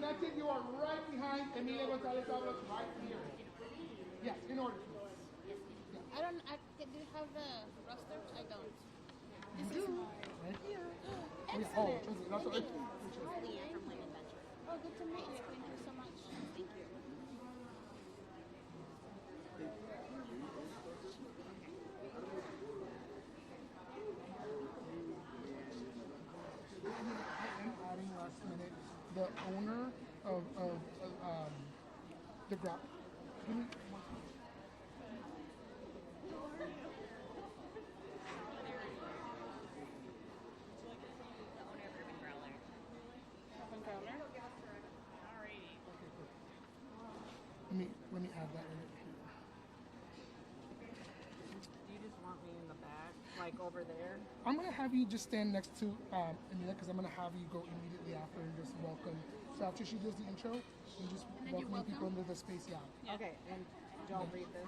disconnected, you are right behind Emilia Gonzalez-Avalos right here. Yes, in order. Do you have the roster? I don't. You do. Right here. Excellent. Oh, trust me. That's what Thank you. Oh, good to meet you. Thank you so much. Thank you. I am adding last minute the owner of the grab. Give me one second. Let me add that in here. Do you just want me in the back, like over there? I'm gonna have you just stand next to Emilia because I'm gonna have you go immediately after and just welcome. So after she does the intro, you just welcome people into the space. Yeah. Okay, and don't read this.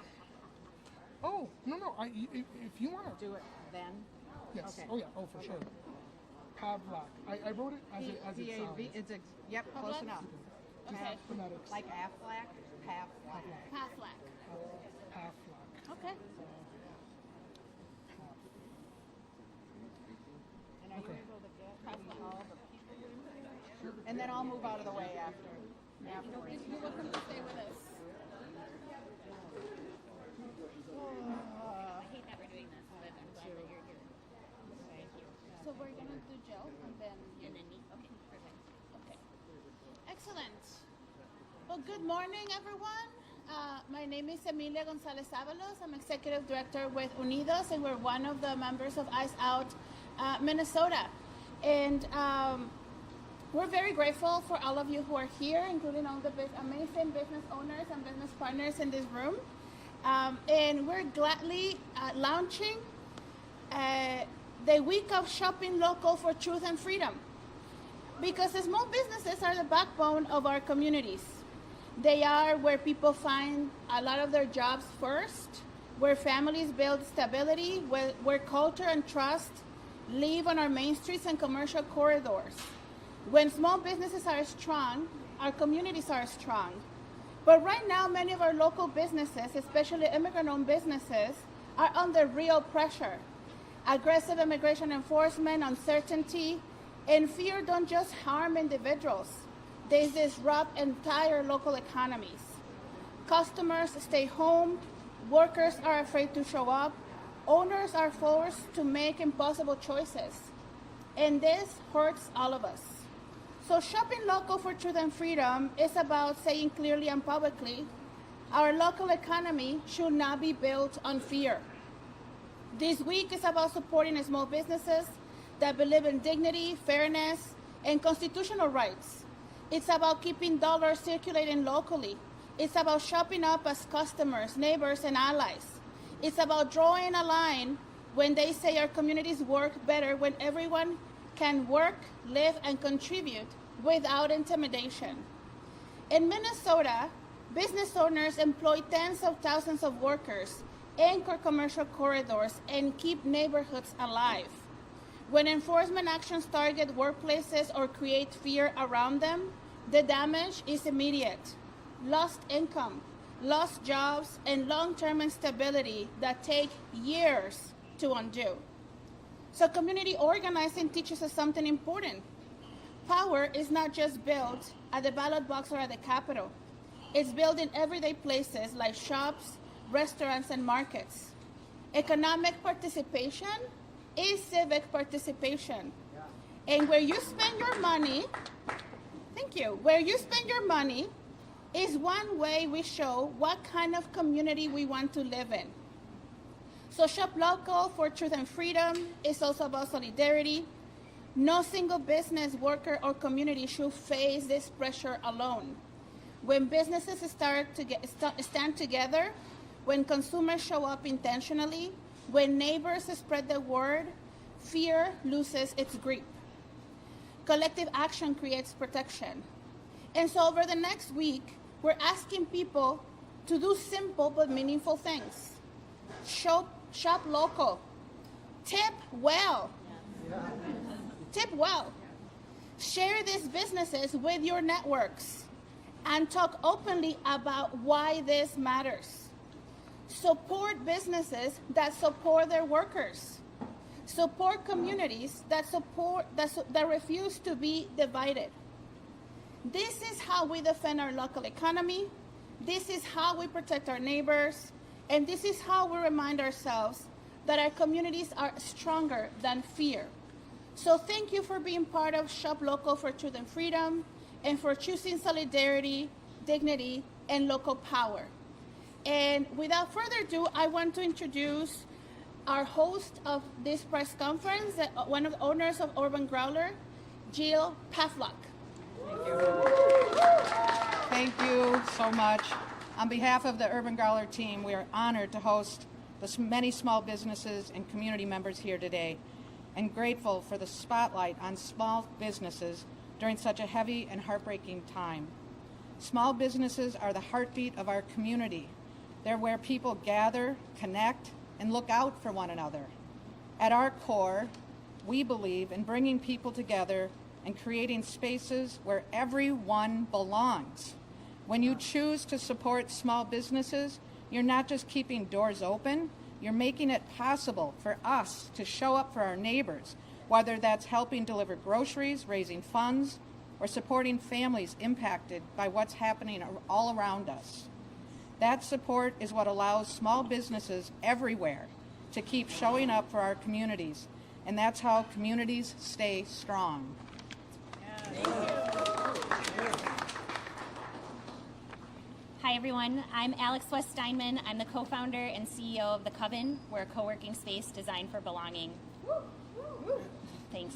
Oh no! If you wanna Do it then. Yes. Okay. Oh yeah. Oh for sure. Pavlak. I wrote it as it sounds. Yep, close enough. Okay. Phonetics. Like Aflac, Pavlak. Pavlak. Pavlak. Okay. And are you able to get all the people? And then I'll move out of the way afterwards. You're welcome to stay with us. I hate that we're doing this, but I'm glad that you're here. Thank you. So we're gonna do Joe and then you. And then me? Okay, perfect. Okay. Excellent. Well, good morning, everyone. My name is Emilia Gonzalez-Avalos. I'm Executive Director with Unidos, and we're one of the members of Ice Out Minnesota. And we're very grateful for all of you who are here, including all the amazing business owners and business partners in this room. And we're gladly launching the week of shopping local for truth and freedom. Because the small businesses are the backbone of our communities. They are where people find a lot of their jobs first, where families build stability, where culture and trust live on our main streets and commercial corridors. When small businesses are strong, our communities are strong. But right now, many of our local businesses, especially immigrant-owned businesses, are under real pressure. Aggressive immigration enforcement, uncertainty, and fear don't just harm individuals. They disrupt entire local economies. Customers stay home, workers are afraid to show up, owners are forced to make impossible choices. And this hurts all of us. So shopping local for truth and freedom is about saying clearly and publicly, our local economy should not be built on fear. This week is about supporting small businesses that believe in dignity, fairness, and constitutional rights. It's about keeping dollars circulating locally. It's about shopping up as customers, neighbors, and allies. It's about drawing a line when they say our communities work better when everyone can work, live, and contribute without intimidation. In Minnesota, business owners employ tens of thousands of workers, anchor commercial corridors, and keep neighborhoods alive. When enforcement actions target workplaces or create fear around them, the damage is immediate. Lost income, lost jobs, and long-term instability that take years to undo. So community organizing teaches us something important. Power is not just built at the ballot box or at the Capitol. It's built in everyday places like shops, restaurants, and markets. Economic participation is civic participation. And where you spend your money, thank you, where you spend your money is one way we show what kind of community we want to live in. So Shop Local for Truth and Freedom is also about solidarity. No single business, worker, or community should face this pressure alone. When businesses stand together, when consumers show up intentionally, when neighbors spread the word, fear loses its grip. Collective action creates protection. And so over the next week, we're asking people to do simple but meaningful things. Shop local. Tip well. Tip well. Share these businesses with your networks and talk openly about why this matters. Support businesses that support their workers. Support communities that refuse to be divided. This is how we defend our local economy. This is how we protect our neighbors. And this is how we remind ourselves that our communities are stronger than fear. So thank you for being part of Shop Local for Truth and Freedom, and for choosing solidarity, dignity, and local power. And without further ado, I want to introduce our host of this press conference, one of the owners of Urban Growler, Jill Pavlock. Thank you so much. On behalf of the Urban Growler team, we are honored to host the many small businesses and community members here today, and grateful for the spotlight on small businesses during such a heavy and heartbreaking time. Small businesses are the heartbeat of our community. They're where people gather, connect, and look out for one another. At our core, we believe in bringing people together and creating spaces where everyone belongs. When you choose to support small businesses, you're not just keeping doors open, you're making it possible for us to show up for our neighbors, whether that's helping deliver groceries, raising funds, or supporting families impacted by what's happening all around us. That support is what allows small businesses everywhere to keep showing up for our communities, and that's how communities stay strong. Hi everyone, I'm Alex West Steinman. I'm the co-founder and CEO of The Coven. We're a co-working space designed for belonging. Thanks.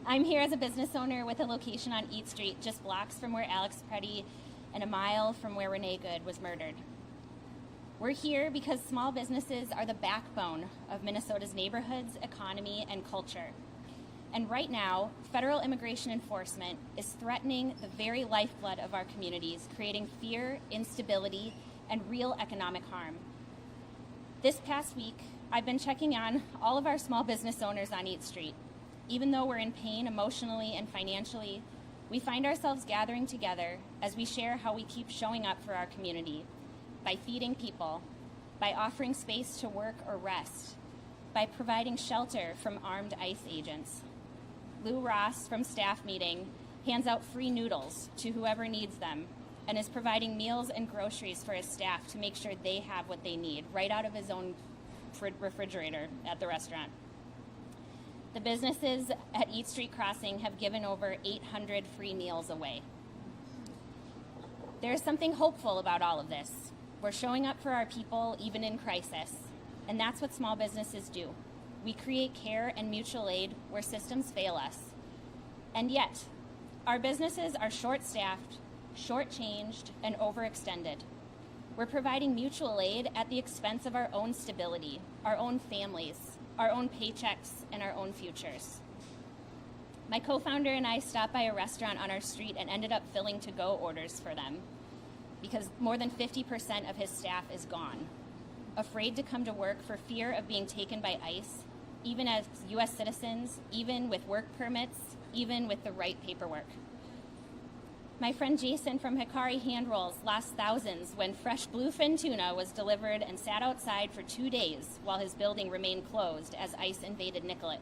I'm here as a business owner with a location on Eat Street, just blocks from where Alex Preddy and a mile from where Renee Good was murdered. We're here because small businesses are the backbone of Minnesota's neighborhoods, economy, and culture. And right now, federal immigration enforcement is threatening the very lifeblood of our communities, creating fear, instability, and real economic harm. This past week, I've been checking on all of our small business owners on Eat Street. Even though we're in pain emotionally and financially, we find ourselves gathering together as we share how we keep showing up for our community, by feeding people, by offering space to work or rest, by providing shelter from armed ICE agents. Lou Ross from staff meeting hands out free noodles to whoever needs them and is providing meals and groceries for his staff to make sure they have what they need right out of his own refrigerator at the restaurant. The businesses at Eat Street Crossing have given over 800 free meals away. There is something hopeful about all of this. We're showing up for our people even in crisis, and that's what small businesses do. We create care and mutual aid where systems fail us. And yet, our businesses are short-staffed, short-changed, and overextended. We're providing mutual aid at the expense of our own stability, our own families, our own paychecks, and our own futures. My co-founder and I stopped by a restaurant on our street and ended up filling to-go orders for them because more than 50% of his staff is gone, afraid to come to work for fear of being taken by ICE, even as U.S. citizens, even with work permits, even with the right paperwork. My friend Jason from Hikari Hand Rolls lost thousands when fresh bluefin tuna was delivered and sat outside for 2 days while his building remained closed as ICE invaded Nicollet.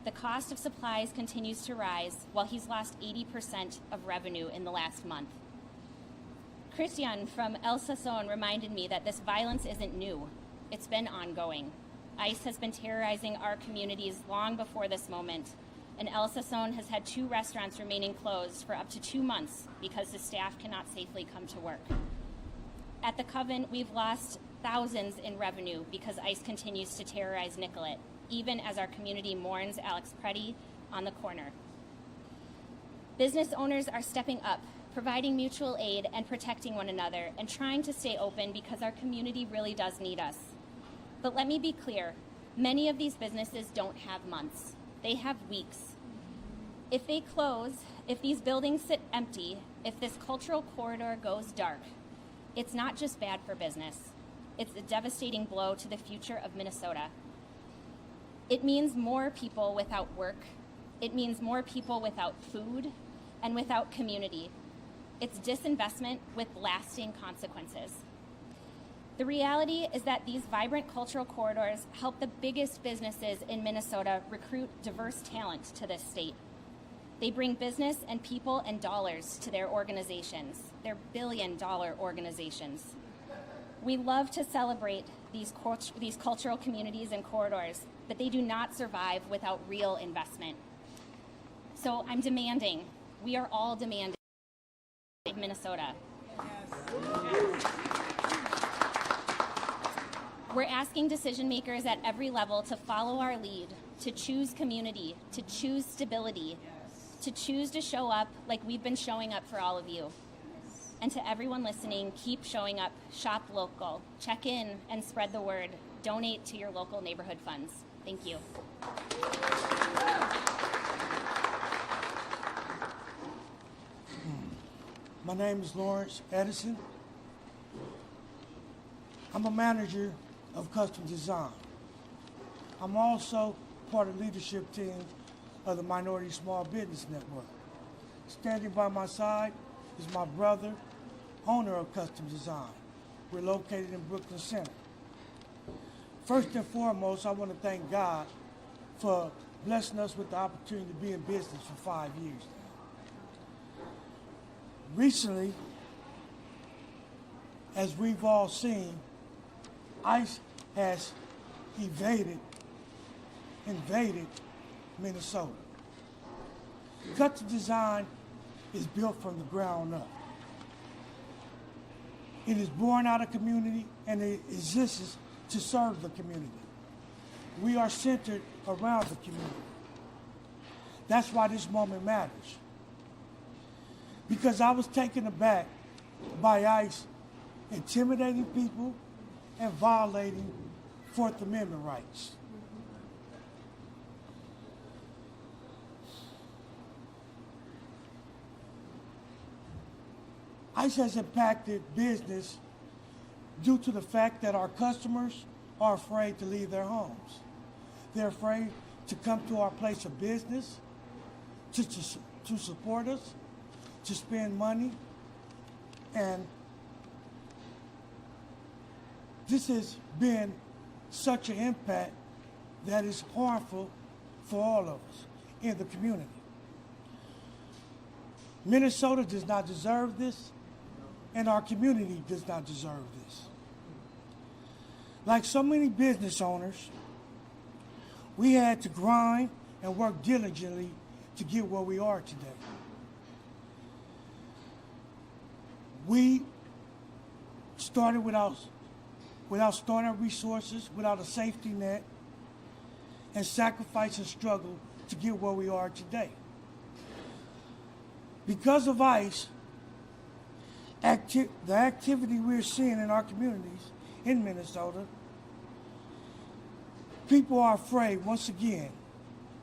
The cost of supplies continues to rise while he's lost 80% of revenue in the last month. Christian from El Sazon reminded me that this violence isn't new. It's been ongoing. ICE has been terrorizing our communities long before this moment, and El Sazon has had 2 restaurants remaining closed for up to 2 months because the staff cannot safely come to work. At the Coven, we've lost thousands in revenue because ICE continues to terrorize Nicollet, even as our community mourns Alex Preddy on the corner. Business owners are stepping up, providing mutual aid and protecting one another, and trying to stay open because our community really does need us. But let me be clear, many of these businesses don't have months. They have weeks. If they close, if these buildings sit empty, if this cultural corridor goes dark, it's not just bad for business. It's a devastating blow to the future of Minnesota. It means more people without work, It means more people without food and without community. It's disinvestment with lasting consequences. The reality is that these vibrant cultural corridors help the biggest businesses in Minnesota recruit diverse talent to this state. They bring business and people and dollars to their organizations, their billion-dollar organizations. We love to celebrate these cultural communities and corridors, but they do not survive without real investment. So I'm demanding, we are all demanding, Minnesota. Yes. We're asking decision makers at every level to follow our lead, to choose community, to choose stability, to choose to show up like we've been showing up for all of you. And to everyone listening, keep showing up, shop local, check in and spread the word, donate to your local neighborhood funds. Thank you. My name is Lawrence Edison. I'm a manager of custom design. I'm also part of the leadership team of the Minority Small Business Network. Standing by my side is my brother, owner of Custom Design. We're located in Brooklyn Center. First and foremost, I want to thank God for blessing us with the opportunity to be in business for 5 years now. Recently, as we've all seen, ICE has invaded Minnesota. Custom Design is built from the ground up. It is born out of community and it exists to serve the community. We are centered around the community. That's why this moment matters. Because I was taken aback by ICE intimidating people and violating Fourth Amendment rights. ICE has impacted business due to the fact that our customers are afraid to leave their homes. They're afraid to come to our place of business, to support us, to spend money, and this has been such an impact that is harmful for all of us in the community. Minnesota does not deserve this, and our community does not deserve this. Like so many business owners, we had to grind and work diligently to get where we are today. We started without startup resources, without a safety net, and sacrifice and struggle to get where we are today. Because of ICE, the activity we're seeing in our communities in Minnesota, people are afraid once again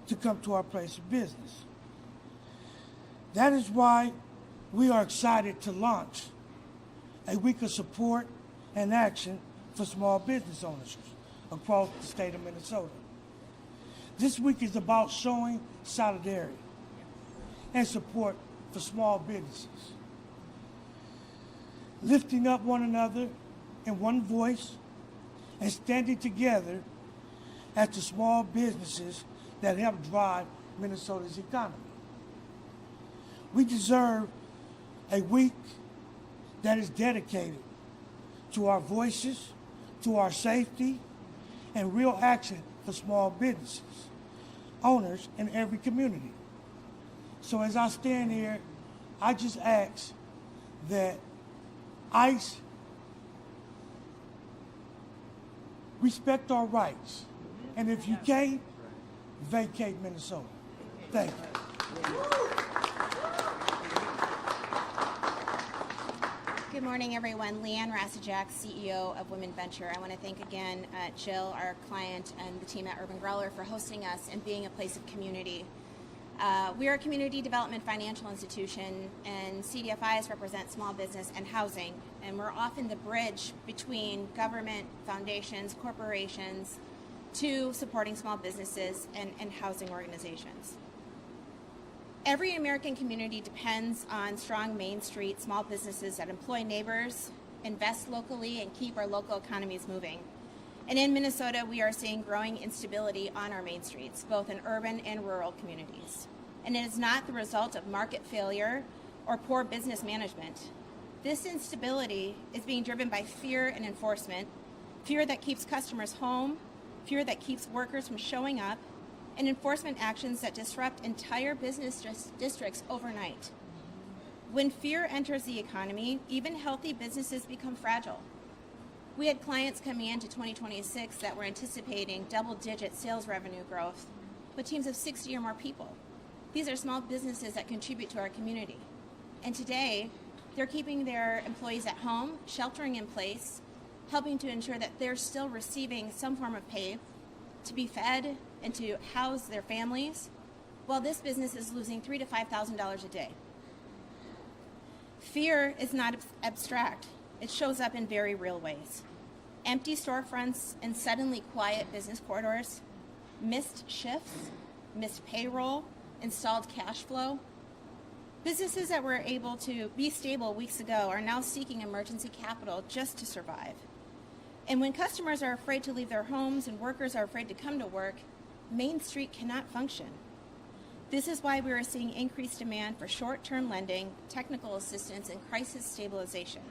to come to our place of business. That is why we are excited to launch a week of support and action for small business owners across the state of Minnesota. This week is about showing solidarity and support for small businesses, lifting up one another in one voice and standing together as the small businesses that help drive Minnesota's economy. We deserve a week that is dedicated to our voices, to our safety, and real action for small businesses, owners in every community. So as I stand here, I just ask that ICE respect our rights. And if you can't, vacate Minnesota. Thank you. Good morning, everyone. Leanne Rasajak, CEO of Women Venture. I want to thank again Jill, our client, and the team at Urban Growler for hosting us and being a place of community. We are a community development financial institution, and CDFIs represent small business and housing, and we're often the bridge between government, foundations, corporations, to supporting small businesses and housing organizations. Every American community depends on strong Main Street small businesses that employ neighbors, invest locally, and keep our local economies moving. And in Minnesota, we are seeing growing instability on our main streets, both in urban and rural communities. And it is not the result of market failure or poor business management. This instability is being driven by fear and enforcement, fear that keeps customers home, fear that keeps workers from showing up, and enforcement actions that disrupt entire business districts overnight. When fear enters the economy, even healthy businesses become fragile. We had clients coming into 2026 that were anticipating double-digit sales revenue growth with teams of 60 or more people. These are small businesses that contribute to our community. And today, they're keeping their employees at home, sheltering in place, helping to ensure that they're still receiving some form of pay to be fed and to house their families, while this business is losing $3,000 to $5,000 a day. Fear is not abstract. It shows up in very real ways. Empty storefronts and suddenly quiet business corridors, missed shifts, missed payroll, installed cash flow. Businesses that were able to be stable weeks ago are now seeking emergency capital just to survive. And when customers are afraid to leave their homes and workers are afraid to come to work, Main Street cannot function. This is why we are seeing increased demand for short-term lending, technical assistance, and crisis stabilization.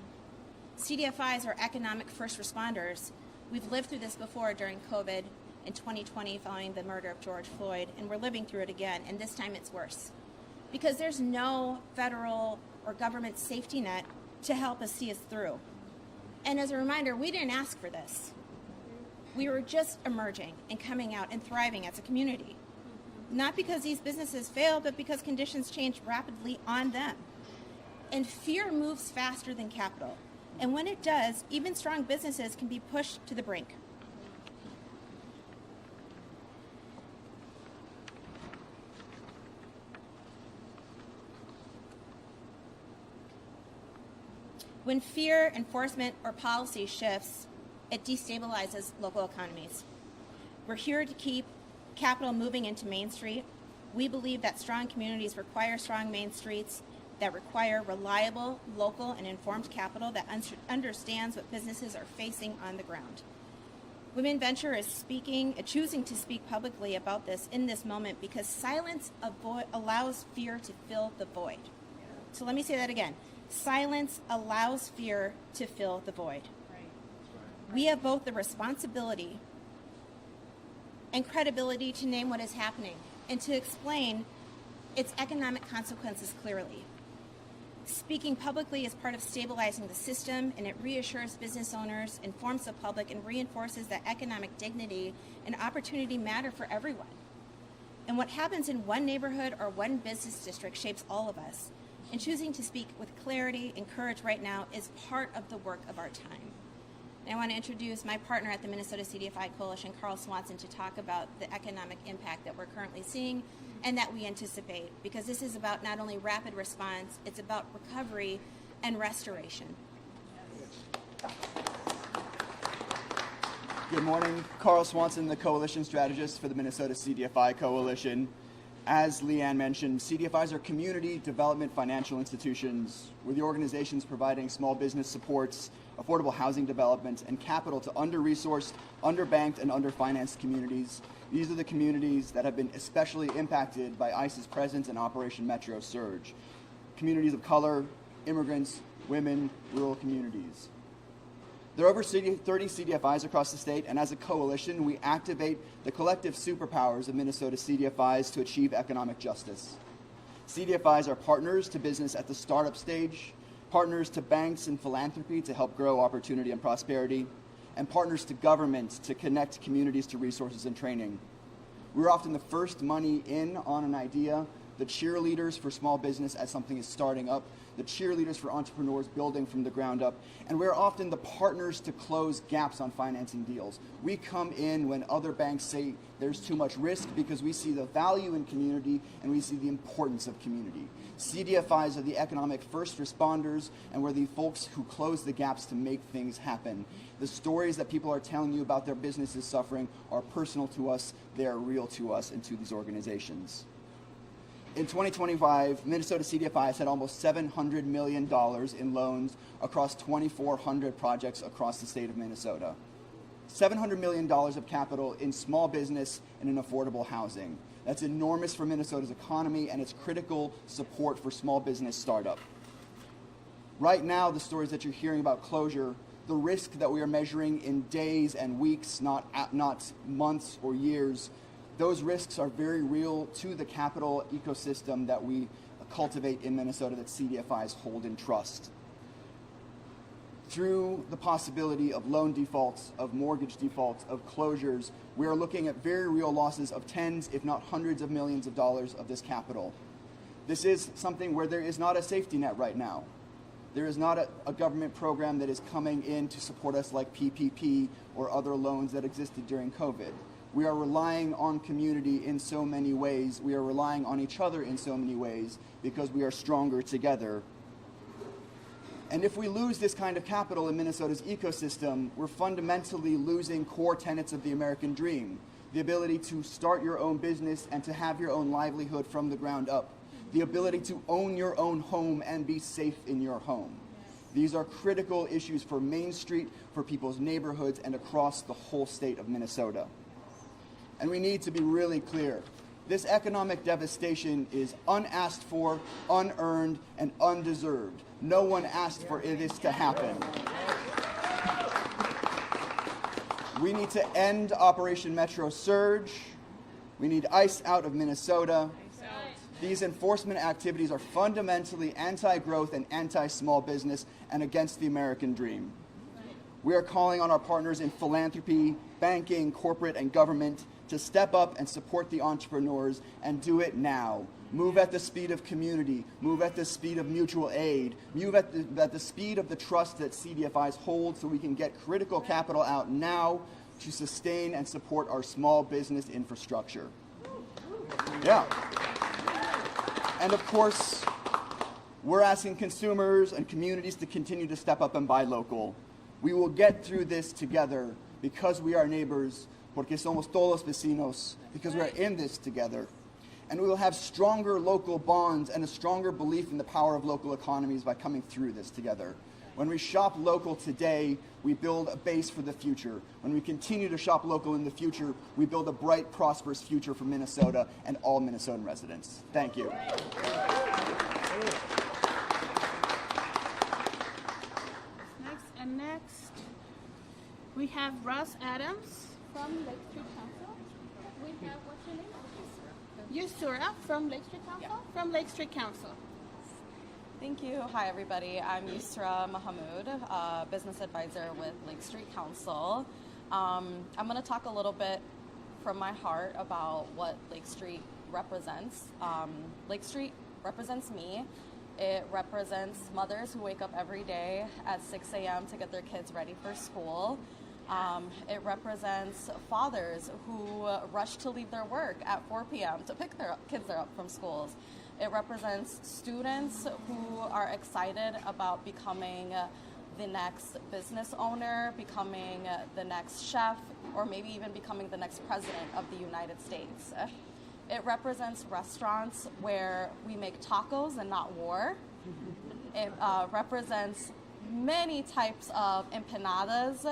CDFIs are economic first responders. We've lived through this before during COVID in 2020 following the murder of George Floyd, and we're living through it again, and this time it's worse. Because there's no federal or government safety net to help us see us through. And as a reminder, we didn't ask for this. We were just emerging and coming out and thriving as a community. Not because these businesses failed, but because conditions changed rapidly on them. And fear moves faster than capital. And when it does, even strong businesses can be pushed to the brink. When fear, enforcement, or policy shifts, it destabilizes local economies. We're here to keep capital moving into Main Street. We believe that strong communities require strong Main Streets that require reliable, local, and informed capital that understands what businesses are facing on the ground. Women Venture is choosing to speak publicly about this in this moment because silence allows fear to fill the void. So let me say that again. Silence allows fear to fill the void. We have both the responsibility and credibility to name what is happening and to explain its economic consequences clearly. Speaking publicly is part of stabilizing the system, and it reassures business owners, informs the public, and reinforces that economic dignity and opportunity matter for everyone. And what happens in one neighborhood or one business district shapes all of us. And choosing to speak with clarity and courage right now is part of the work of our time. And I want to introduce my partner at the Minnesota CDFI Coalition, Carl Swanson, to talk about the economic impact that we're currently seeing and that we anticipate, because this is about not only rapid response, it's about recovery and restoration. Good morning. Carl Swanson, the Coalition Strategist for the Minnesota CDFI Coalition. As Leanne mentioned, CDFIs are community development financial institutions, with the organizations providing small business supports, affordable housing development, and capital to under-resourced, underbanked, and underfinanced communities. These are the communities that have been especially impacted by ICE's presence in Operation Metro Surge. Communities of color, immigrants, women, rural communities. There are over 30 CDFIs across the state, and as a coalition, we activate the collective superpowers of Minnesota CDFIs to achieve economic justice. CDFIs are partners to business at the startup stage, partners to banks and philanthropy to help grow opportunity and prosperity, and partners to government to connect communities to resources and training. We're often the first money in on an idea, the cheerleaders for small business as something is starting up, the cheerleaders for entrepreneurs building from the ground up, and we're often the partners to close gaps on financing deals. We come in when other banks say there's too much risk because we see the value in community and we see the importance of community. CDFIs are the economic first responders, and we're the folks who close the gaps to make things happen. The stories that people are telling you about their businesses suffering are personal to us, they are real to us and to these organizations. In 2025, Minnesota CDFI has had almost $700 million in loans across 2,400 projects across the state of Minnesota. $700 million of capital in small business and in affordable housing. That's enormous for Minnesota's economy, and it's critical support for small business startup. Right now, the stories that you're hearing about closure, the risk that we are measuring in days and weeks, not months or years, those risks are very real to the capital ecosystem that we cultivate in Minnesota, that CDFIs hold in trust. Through the possibility of loan defaults, of mortgage defaults, of closures, we are looking at very real losses of tens, if not hundreds of millions of dollars of this capital. This is something where there is not a safety net right now. There is not a government program that is coming in to support us like PPP or other loans that existed during COVID. We are relying on community in so many ways. We are relying on each other in so many ways because we are stronger together. And if we lose this kind of capital in Minnesota's ecosystem, we're fundamentally losing core tenets of the American dream. The ability to start your own business and to have your own livelihood from the ground up. The ability to own your own home and be safe in your home. These are critical issues for Main Street, for people's neighborhoods, and across the whole state of Minnesota. And we need to be really clear. This economic devastation is unasked for, unearned, and undeserved. No one asked for this to happen. We need to end Operation Metro Surge. We need ICE out of Minnesota. These enforcement activities are fundamentally anti-growth and anti-small business and against the American dream. We are calling on our partners in philanthropy, banking, corporate, and government to step up and support the entrepreneurs, and do it now. Move at the speed of community, move at the speed of mutual aid, move at the speed of the trust that CDFIs hold, so we can get critical capital out now to sustain and support our small business infrastructure. Yeah. And of course, we're asking consumers and communities to continue to step up and buy local. We will get through this together because we are neighbors, porque somos todos vecinos, because we are in this together. And we will have stronger local bonds and a stronger belief in the power of local economies by coming through this together. When we shop local today, we build a base for the future. When we continue to shop local in the future, we build a bright, prosperous future for Minnesota and all Minnesotan residents. Thank you. Next, we have Russ Adams from Lake Street Council. We have, what's your name? Yusura from Lake Street Council? Yeah. From Lake Street Council. Thank you. Hi, everybody. I'm Yusra Mahamood, business advisor with Lake Street Council. I'm going to talk a little bit from my heart about what Lake Street represents. Lake Street represents me. It represents mothers who wake up every day at 6 a.m. to get their kids ready for school. It represents fathers who rush to leave their work at 4 p.m. to pick their kids up from schools. It represents students who are excited about becoming the next business owner, becoming the next chef, or maybe even becoming the next president of the United States. It represents restaurants where we make tacos and not war. It represents many types of empanadas.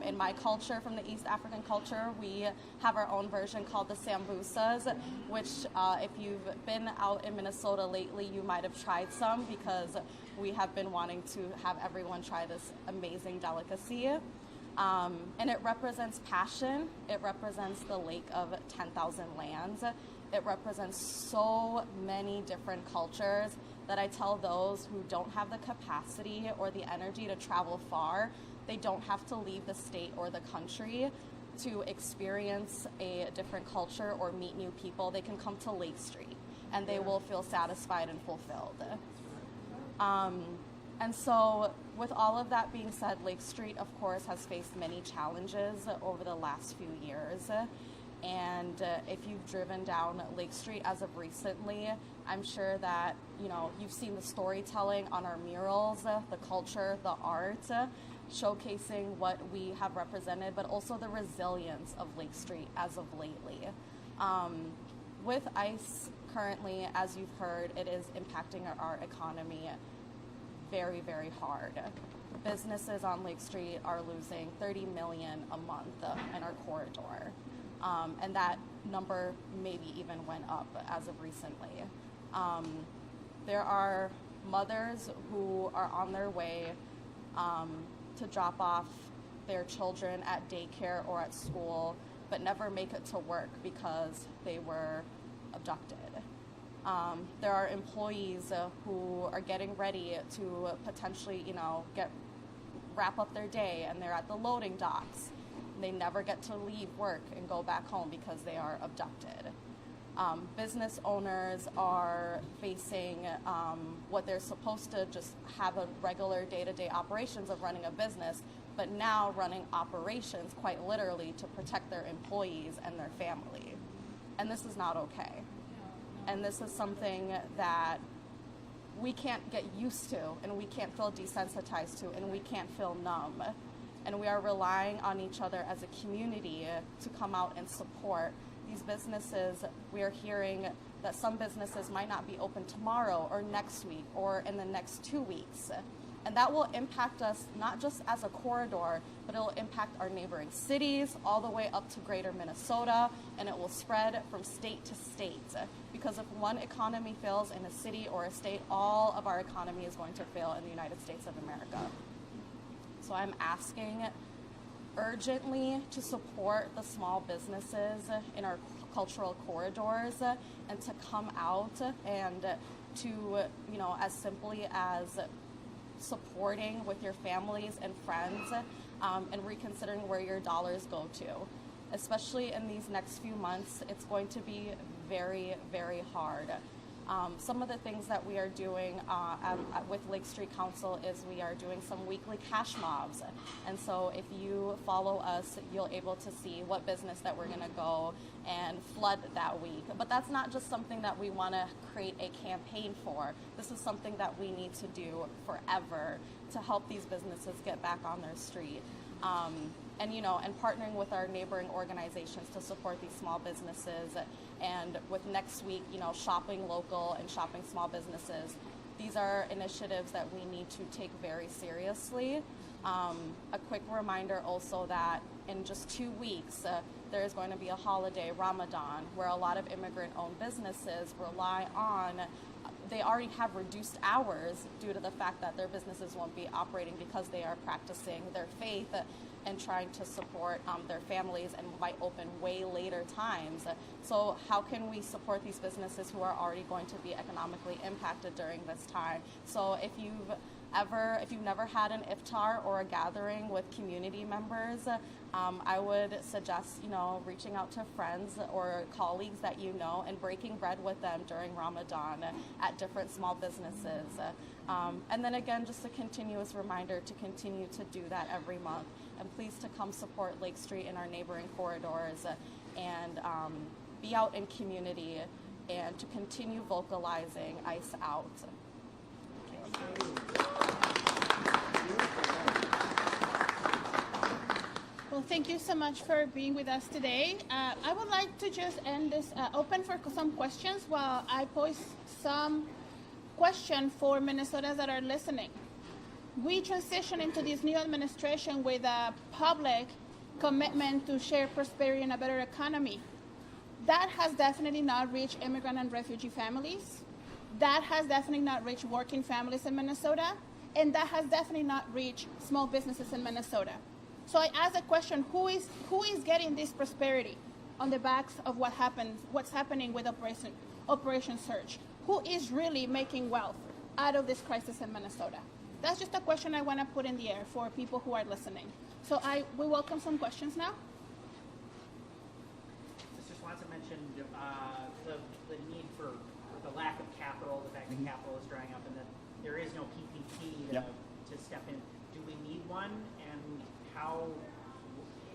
In my culture, from the East African culture, we have our own version called the sambusas, which if you've been out in Minnesota lately, you might have tried some, because we have been wanting to have everyone try this amazing delicacy. And it represents passion. It represents the Lake of 10,000 Lands. It represents so many different cultures that I tell those who don't have the capacity or the energy to travel far, they don't have to leave the state or the country to experience a different culture or meet new people. They can come to Lake Street and they will feel satisfied and fulfilled. And so with all of that being said, Lake Street, of course, has faced many challenges over the last few years. And if you've driven down Lake Street as of recently, I'm sure that, you've seen the storytelling on our murals, the culture, the art, showcasing what we have represented, but also the resilience of Lake Street as of lately. With ICE currently, as you've heard, it is impacting our economy very, very hard. Businesses on Lake Street are losing $30 million a month in our corridor. And that number maybe even went up as of recently. There are mothers who are on their way to drop off their children at daycare or at school, but never make it to work because they were abducted. There are employees who are getting ready to potentially, wrap up their day, and they're at the loading docks. They never get to leave work and go back home because they are abducted. Business owners are facing what they're supposed to just have a regular day-to-day operations of running a business, but now running operations quite literally to protect their employees and their family. And this is not okay. And this is something that we can't get used to, and we can't feel desensitized to, and we can't feel numb. And we are relying on each other as a community to come out and support these businesses. We are hearing that some businesses might not be open tomorrow or next week or in the next 2 weeks. And that will impact us not just as a corridor, but it will impact our neighboring cities all the way up to greater Minnesota, and it will spread from state to state. Because if one economy fails in a city or a state, all of our economy is going to fail in the United States of America. So I'm asking urgently to support the small businesses in our cultural corridors and to come out and to, as simply as supporting with your families and friends and reconsidering where your dollars go to. Especially in these next few months, it's going to be very, very hard. Some of the things that we are doing with Lake Street Council is we are doing some weekly cash mobs. And so if you follow us, you'll able to see what business that we're gonna go and flood that week. But that's not just something that we wanna create a campaign for. This is something that we need to do forever to help these businesses get back on their street. And partnering with our neighboring organizations to support these small businesses. And with next week, shopping local and shopping small businesses. These are initiatives that we need to take very seriously. A quick reminder also that in just 2 weeks, there is going to be a holiday, Ramadan, where a lot of immigrant-owned businesses rely on, they already have reduced hours due to the fact that their businesses won't be operating because they are practicing their faith and trying to support their families and might open way later times. So how can we support these businesses who are already going to be economically impacted during this time? So if you've never had an iftar or a gathering with community members, I would suggest, reaching out to friends or colleagues that you know and breaking bread with them during Ramadan at different small businesses. And then again, just a continuous reminder to continue to do that every month. And please to come support Lake Street in our neighboring corridors and be out in community and to continue vocalizing ICE out. Well, thank you so much for being with us today. I would like to just end this open for some questions while I pose some questions for Minnesotans that are listening. We transition into this new administration with a public commitment to share prosperity and a better economy. That has definitely not reached immigrant and refugee families. That has definitely not reached working families in Minnesota. And that has definitely not reached small businesses in Minnesota. So I ask the question, who is getting this prosperity on the backs of what's happening with Operation Surge? Who is really making wealth out of this crisis in Minnesota? That's just a question I want to put in the air for people who are listening. So we welcome some questions now. Mr. Swanson mentioned the need for the lack of capital, the fact that capital is drying up, and that there is no PPP to step in. Do we need one? And how,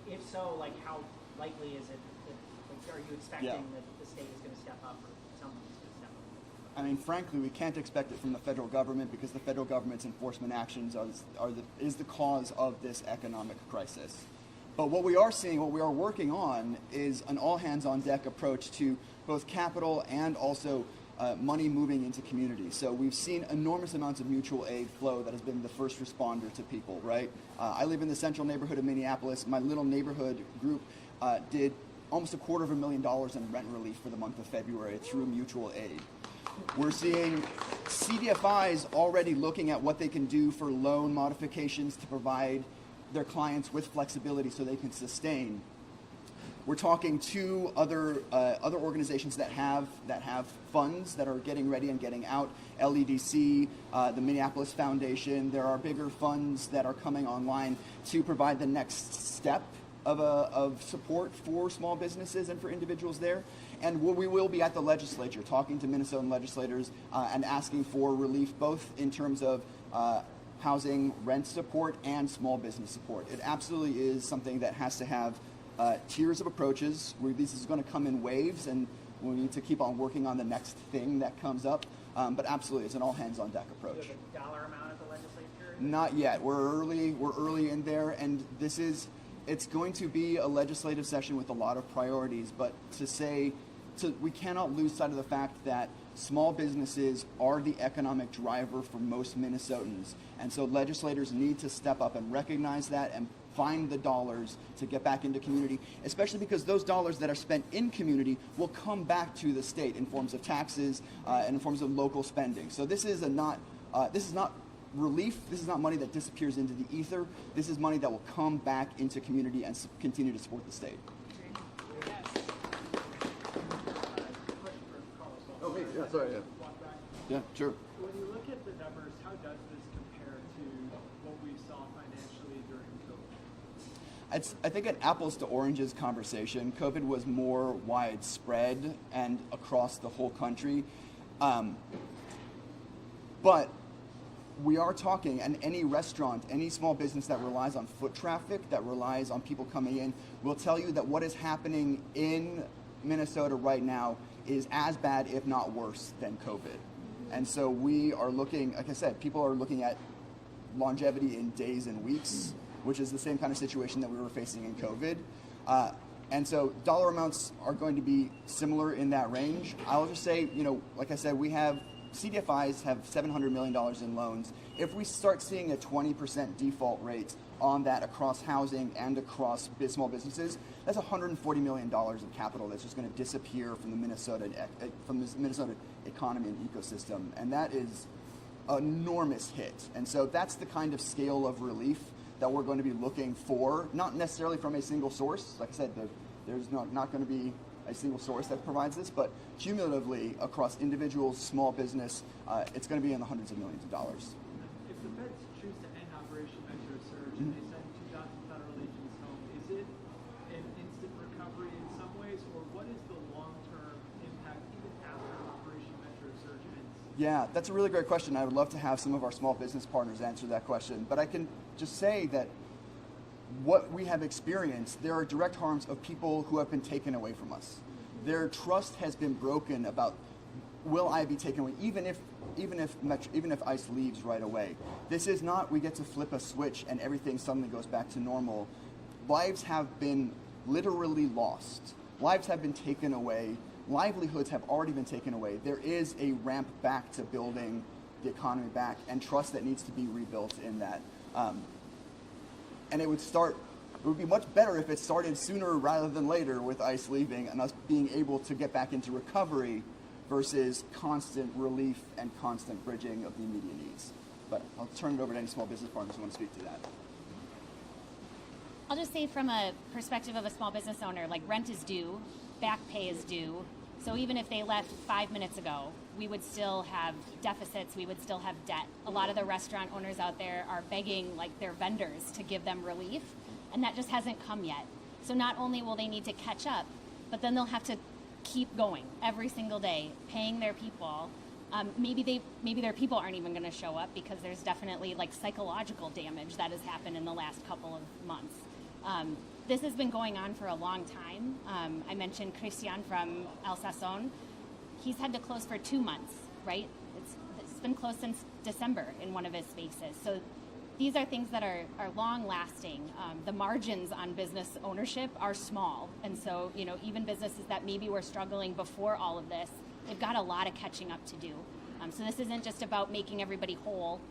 if so, how likely is it that, are you expecting that the state is going to step up or someone's going to step up? I mean, frankly, we can't expect it from the federal government because the federal government's enforcement actions is the cause of this economic crisis. But what we are seeing, what we are working on, is an all-hands-on-deck approach to both capital and also money moving into communities. So we've seen enormous amounts of mutual aid flow that has been the first responder to people, right? I live in the central neighborhood of Minneapolis. My little neighborhood group did almost $250,000 in rent relief for the month of February through mutual aid. We're seeing CDFIs already looking at what they can do for loan modifications to provide their clients with flexibility so they can sustain. We're talking to other organizations that have funds that are getting ready and getting out. LEDC, the Minneapolis Foundation. There are bigger funds that are coming online to provide the next step of support for small businesses and for individuals there. And we will be at the legislature talking to Minnesotan legislators and asking for relief both in terms of housing, rent support, and small business support. It absolutely is something that has to have tiers of approaches. This is going to come in waves, and we need to keep on working on the next thing that comes up. But absolutely, it's an all-hands-on-deck approach. Do you have a dollar amount at the legislature? Not yet. We're early in there, and it's going to be a legislative session with a lot of priorities. But we cannot lose sight of the fact that small businesses are the economic driver for most Minnesotans. And so legislators need to step up and recognize that and find the dollars to get back into community, especially because those dollars that are spent in community will come back to the state in forms of taxes and in forms of local spending. So this is not relief. This is not money that disappears into the ether. This is money that will come back into community and continue to support the state. Oh, me? Yeah, sorry. Yeah, sure. When you look at the numbers, how does this compare to what we saw financially during COVID? I think an apples to oranges conversation. COVID was more widespread and across the whole country. But we are talking, and any restaurant, any small business that relies on foot traffic, that relies on people coming in, will tell you that what is happening in Minnesota right now is as bad, if not worse, than COVID. And so we are looking, like I said, people are looking at longevity in days and weeks, which is the same kind of situation that we were facing in COVID. And so dollar amounts are going to be similar in that range. I'll just say, like I said, CDFIs have $700 million in loans. If we start seeing a 20% default rate on that across housing and across small businesses, that's $140 million of capital that's just going to disappear from the Minnesota economy and ecosystem, and that is an enormous hit. And so that's the kind of scale of relief that we're going to be looking for, not necessarily from a single source. Like I said, there's not going to be a single source that provides this, but cumulatively across individuals, small business, it's going to be in the hundreds of millions of dollars. If the feds choose to end Operation Venture Surge and they send 2,000 federal agents home, is it an instant recovery in some ways, or what is the long-term impact even after Operation Venture Surge ends? Yeah, that's a really great question. I would love to have some of our small business partners answer that question, but I can just say that what we have experienced, there are direct harms of people who have been taken away from us. Their trust has been broken about, will I be taken away, even if ICE leaves right away. This is not, we get to flip a switch and everything suddenly goes back to normal. Lives have been literally lost. Lives have been taken away. Livelihoods have already been taken away. There is a ramp back to building the economy back and trust that needs to be rebuilt in that. And it would be much better if it started sooner rather than later with ICE leaving and us being able to get back into recovery versus constant relief and constant bridging of the immediate needs. But I'll turn it over to any small business partners who want to speak to that. I'll just say from a perspective of a small business owner, like rent is due, back pay is due. So even if they left 5 minutes ago, we would still have deficits, we would still have debt. A lot of the restaurant owners out there are begging like their vendors to give them relief, and that just hasn't come yet. So not only will they need to catch up, but then they'll have to keep going every single day, paying their people. Maybe their people aren't even going to show up because there's definitely like psychological damage that has happened in the last couple of months. This has been going on for a long time. I mentioned Christian from El Sazon. He's had to close for 2 months, right? It's been closed since December in one of his spaces. So these are things that are long lasting. The margins on business ownership are small. And so, even businesses that maybe were struggling before all of this, they've got a lot of catching up to do. So this isn't just about making everybody whole,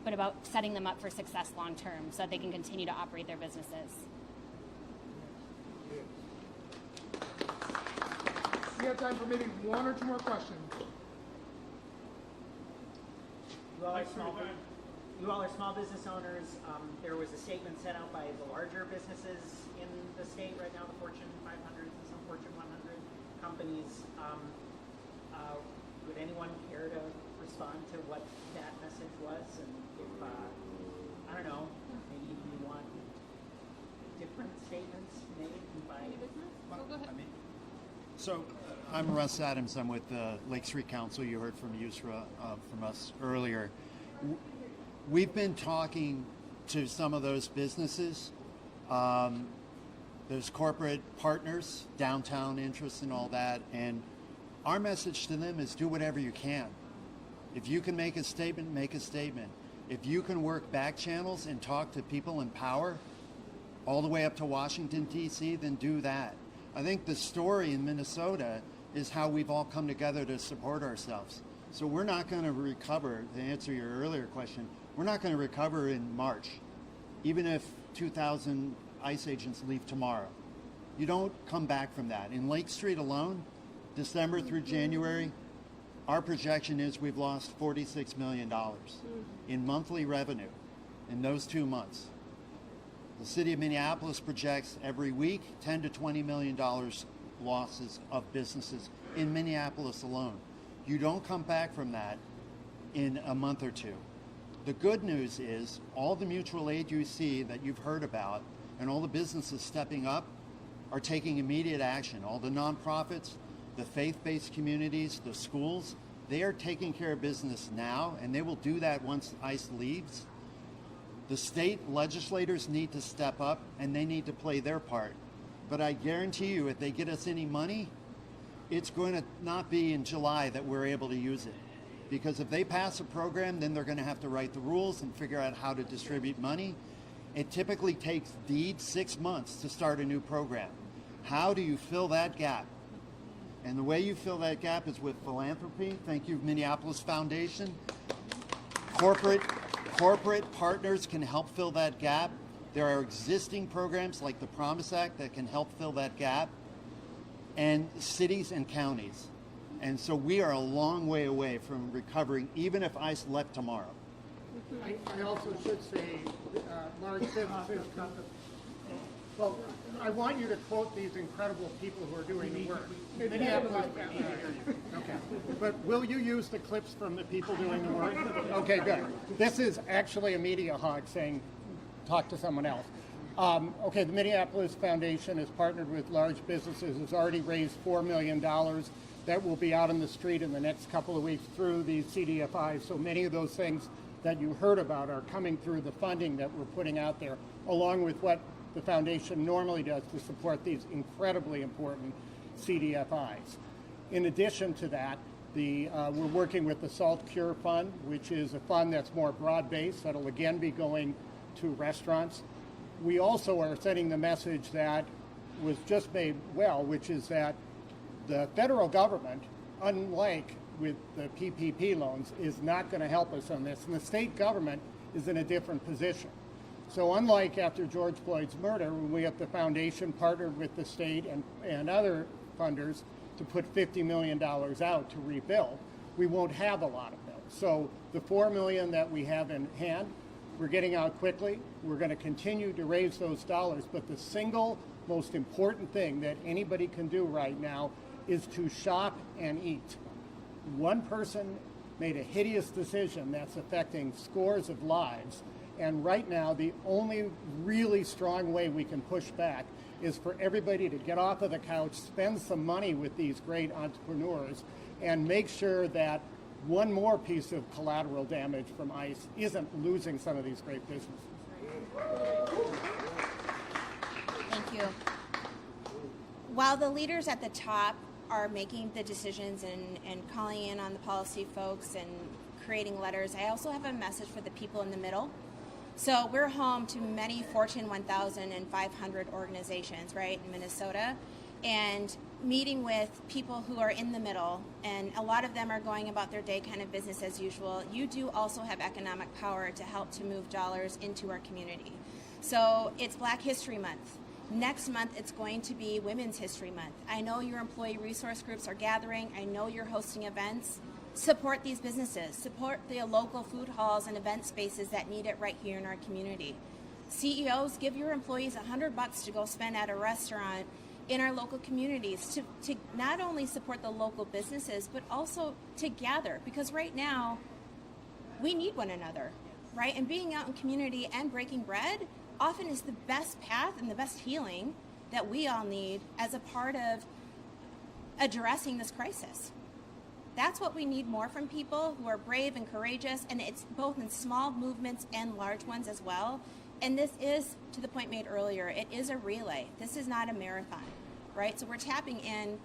but about setting them up for success long term so that they can continue to operate their businesses. We have time for maybe one or two more questions. You all are small business owners. There was a statement sent out by the larger businesses in the state right now, the Fortune 500 and some Fortune 100 companies. Would anyone care to respond to what that message was? And if, I don't know, maybe you want different statements made by business? Go ahead. So I'm Russ Adams. I'm with the Lake Street Council. You heard from Yusra from us earlier. We've been talking to some of those businesses, those corporate partners, downtown interests and all that. And our message to them is do whatever you can. If you can make a statement, make a statement. If you can work back channels and talk to people in power all the way up to Washington, D.C., then do that. I think the story in Minnesota is how we've all come together to support ourselves. So we're not going to recover, to answer your earlier question, we're not going to recover in March, even if 2,000 ICE agents leave tomorrow. You don't come back from that. In Lake Street alone, December through January, our projection is we've lost $46 million in monthly revenue in those 2 months. The city of Minneapolis projects every week $10 to $20 million losses of businesses in Minneapolis alone. You don't come back from that in a month or two. The good news is all the mutual aid you see that you've heard about and all the businesses stepping up are taking immediate action. All the nonprofits, the faith-based communities, the schools, they are taking care of business now, and they will do that once ICE leaves. The state legislators need to step up, and they need to play their part. But I guarantee you, if they get us any money, it's going to not be in July that we're able to use it. Because if they pass a program, then they're going to have to write the rules and figure out how to distribute money. It typically takes 6 months to start a new program. How do you fill that gap? And the way you fill that gap is with philanthropy. Thank you, Minneapolis Foundation. Corporate partners can help fill that gap. There are existing programs like the Promise Act that can help fill that gap, and cities and counties. And so we are a long way away from recovering, even if ICE left tomorrow. I also should say, large businesses. Well, I want you to quote these incredible people who are doing the work. Minneapolis. Okay. But will you use the clips from the people doing the work? Okay, good. This is actually a media hog saying, talk to someone else. Okay, the Minneapolis Foundation has partnered with large businesses, has already raised $4 million. That will be out on the street in the next couple of weeks through the CDFI. So many of those things that you heard about are coming through the funding that we're putting out there, along with what the foundation normally does to support these incredibly important CDFIs. In addition to that, we're working with the Salt Cure Fund, which is a fund that's more broad-based, that'll again be going to restaurants. We also are sending the message that was just made well, which is that the federal government, unlike with the PPP loans, is not going to help us on this, and the state government is in a different position. So unlike after George Floyd's murder, when we at the foundation partnered with the state and other funders to put $50 million out to rebuild, we won't have a lot of those. So the $4 million that we have in hand, we're getting out quickly. We're going to continue to raise those dollars, but the single most important thing that anybody can do right now is to shop and eat. One person made a hideous decision that's affecting scores of lives. And right now, the only really strong way we can push back is for everybody to get off of the couch, spend some money with these great entrepreneurs, and make sure that one more piece of collateral damage from ICE isn't losing some of these great businesses. Thank you. While the leaders at the top are making the decisions and calling in on the policy folks and creating letters, I also have a message for the people in the middle. So we're home to many Fortune 1000 and 500 organizations, right, in Minnesota, and meeting with people who are in the middle, and a lot of them are going about their day kind of business as usual. You do also have economic power to help to move dollars into our community. So it's Black History Month. Next month, it's going to be Women's History Month. I know your employee resource groups are gathering. I know you're hosting events. Support these businesses. Support the local food halls and event spaces that need it right here in our community. CEOs, give your employees $100 to go spend at a restaurant in our local communities to not only support the local businesses, but also to gather. Because right now, we need one another, right? And being out in community and breaking bread often is the best path and the best healing that we all need as a part of addressing this crisis. That's what we need more from people who are brave and courageous, and it's both in small movements and large ones as well. And this is, to the point made earlier, it is a relay. This is not a marathon, right? So we're tapping in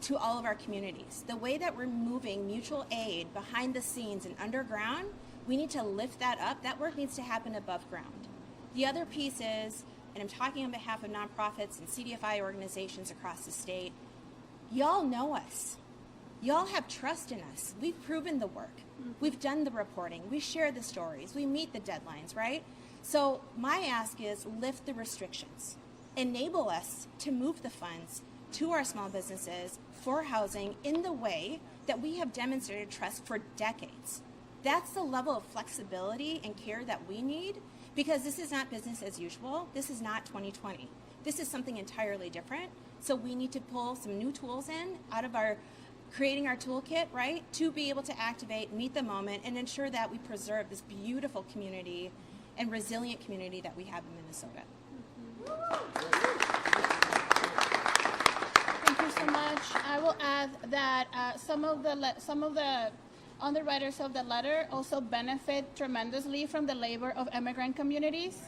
to all of our communities. The way that we're moving mutual aid behind the scenes and underground, we need to lift that up. That work needs to happen above ground. The other piece is, and I'm talking on behalf of nonprofits and CDFI organizations across the state, y'all know us. Y'all have trust in us. We've proven the work. We've done the reporting. We share the stories. We meet the deadlines, right? So my ask is lift the restrictions. Enable us to move the funds to our small businesses for housing in the way that we have demonstrated trust for decades. That's the level of flexibility and care that we need, because this is not business as usual. This is not 2020. This is something entirely different. So we need to pull some new tools in out of our creating our toolkit, right, to be able to activate, meet the moment, and ensure that we preserve this beautiful community and resilient community that we have in Minnesota. Thank you so much. I will add that some of the underwriters of the letter also benefit tremendously from the labor of immigrant communities,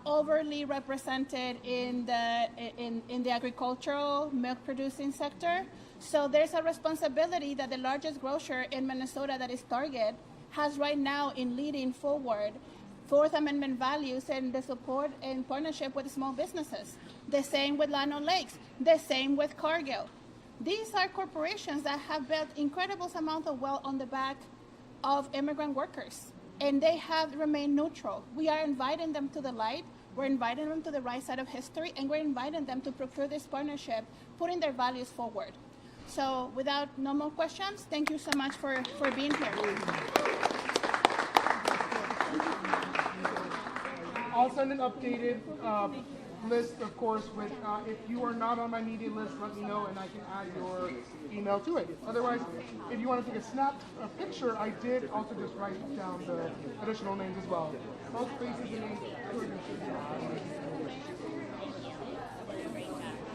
overly represented in the agricultural milk producing sector. So there's a responsibility that the largest grocer in Minnesota, that is Target, has right now in leading forward Fourth Amendment values and the support and partnership with small businesses. The same with Llano Lakes, the same with Cargill. These are corporations that have built incredible amounts of wealth on the back of immigrant workers, and they have remained neutral. We are inviting them to the light, we're inviting them to the right side of history, and we're inviting them to procure this partnership, putting their values forward. So without no more questions, thank you so much for being here. I'll send an updated list, of course, with if you are not on my media list, let me know and I can add your email to it. Otherwise, if you want to take a picture, I did also just write down the additional names as well. Both faces and names.